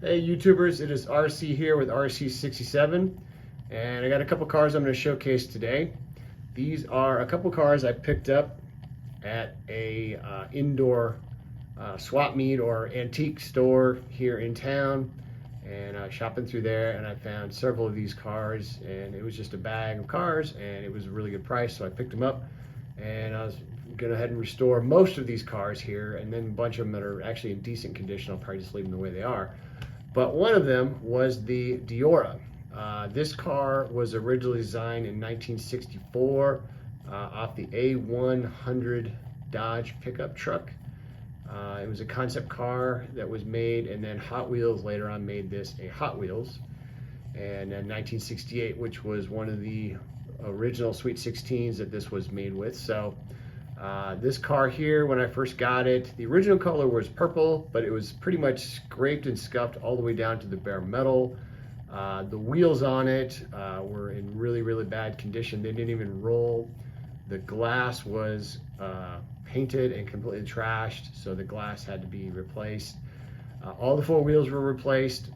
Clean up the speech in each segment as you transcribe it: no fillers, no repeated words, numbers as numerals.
Hey YouTubers, it is RC here with RC67, and I got a couple cars I'm going to showcase today. These are a couple cars I picked up at a indoor swap meet or antique store here in town, and shopping through there, and I found several of these cars, and it was just a bag of cars, and it was a really good price, so I picked them up, and I was going to go ahead and restore most of these cars here, and then a bunch of them that are actually in decent condition, I'll probably just leave them the way they are. But one of them was the DEORA. This car was originally designed in 1964 off the A100 Dodge pickup truck. It was a concept car that was made, and then Hot Wheels later on made this a Hot Wheels. And in 1968, which was one of the original Sweet 16s that this was made with. So this car here, when I first got it, the original color was purple, but it was pretty much scraped and scuffed all the way down to the bare metal. The wheels on it were in really, really bad condition. They didn't even roll. The glass was painted and completely trashed, so the glass had to be replaced. All the four wheels were replaced.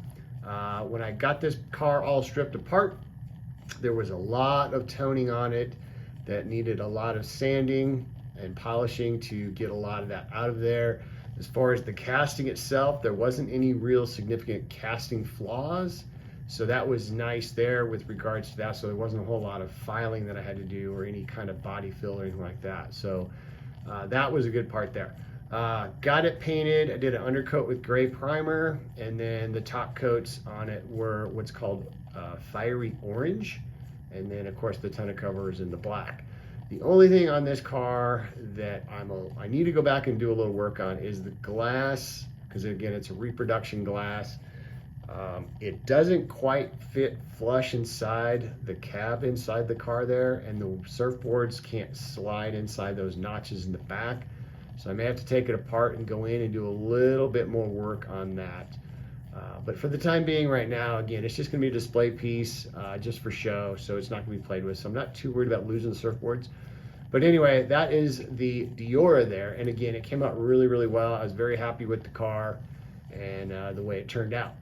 When I got this car all stripped apart, there was a lot of toning on it that needed a lot of sanding and polishing to get a lot of that out of there. As far as the casting itself, there wasn't any real significant casting flaws, so that was nice there with regards to that. So there wasn't a whole lot of filing that I had to do or any kind of body fill or anything like that. So that was a good part there. Got it painted. I did an undercoat with gray primer, and then the top coats on it were what's called fiery orange, and then of course the tonneau cover is in the black. The only thing on this car that I need to go back and do a little work on is the glass, because again, it's a reproduction glass. It doesn't quite fit flush inside the cab inside the car there, and the surfboards can't slide inside those notches in the back. So I may have to take it apart and go in and do a little bit more work on that. But for the time being right now, again, it's just going to be a display piece just for show, so it's not going to be played with. So I'm not too worried about losing the surfboards. But anyway, that is the DEORA there. And again, it came out really, really well. I was very happy with the car and the way it turned out.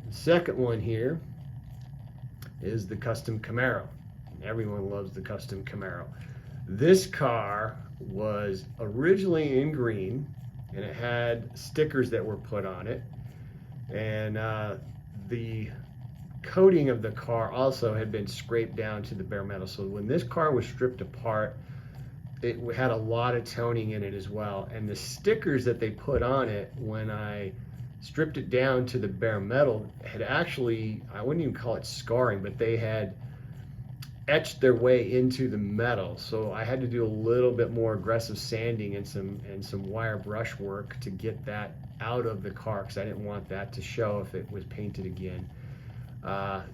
The second one here is the custom Camaro. Everyone loves the custom Camaro. This car was originally in green, and it had stickers that were put on it, and the coating of the car also had been scraped down to the bare metal. So when this car was stripped apart, it had a lot of toning in it as well, and the stickers that they put on it when I stripped it down to the bare metal had actually, I wouldn't even call it scarring, but they had etched their way into the metal. So I had to do a little bit more aggressive sanding and some wire brush work to get that out of the car, because I didn't want that to show if it was painted again.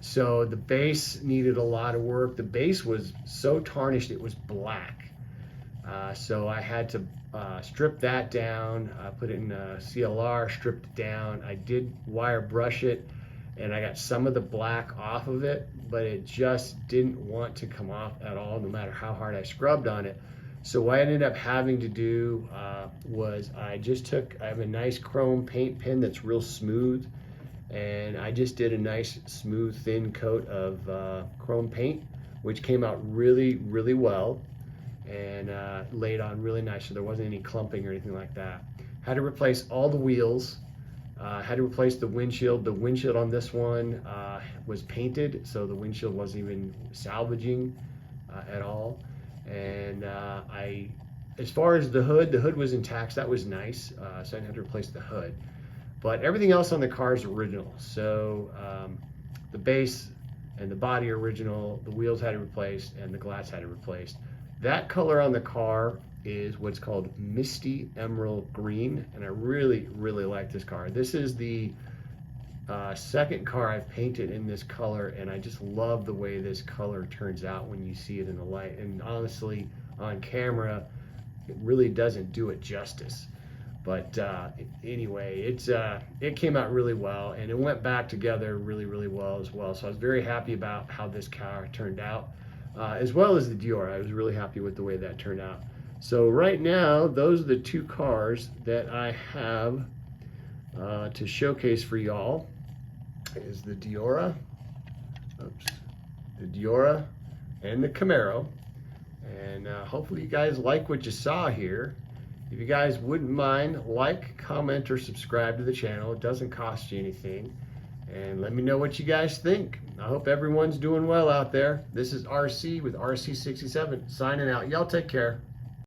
So the base needed a lot of work. The base was so tarnished it was black. So I had to strip that down, put it in a CLR, stripped it down. I did wire brush it, and I got some of the black off of it, but it just didn't want to come off at all, no matter how hard I scrubbed on it. So what I ended up having to do was I have a nice chrome paint pen that's real smooth, and I just did a nice smooth thin coat of chrome paint, which came out really, really well, and laid on really nice, so there wasn't any clumping or anything like that. Had to replace all the wheels. Had to replace the windshield. The windshield on this one was painted, so the windshield wasn't even salvaging at all. And as far as the hood was intact, so that was nice, so I didn't have to replace the hood. But everything else on the car is original. So the base and the body are original, the wheels had to be replaced, and the glass had to be replaced. That color on the car is what's called Misty Emerald Green, and I really, really like this car. This is the second car I've painted in this color, and I just love the way this color turns out when you see it in the light. And honestly, on camera, it really doesn't do it justice. But anyway, it came out really well, and it went back together really, really well as well. So I was very happy about how this car turned out, as well as the DEORA. I was really happy with the way that turned out. So right now, those are the two cars that I have to showcase for y'all. Is the DEORA, the DEORA and the Camaro. And hopefully you guys like what you saw here. If you guys wouldn't mind, like, comment, or subscribe to the channel. It doesn't cost you anything. And let me know what you guys think. I hope everyone's doing well out there. This is RC with RC67 signing out. Y'all take care.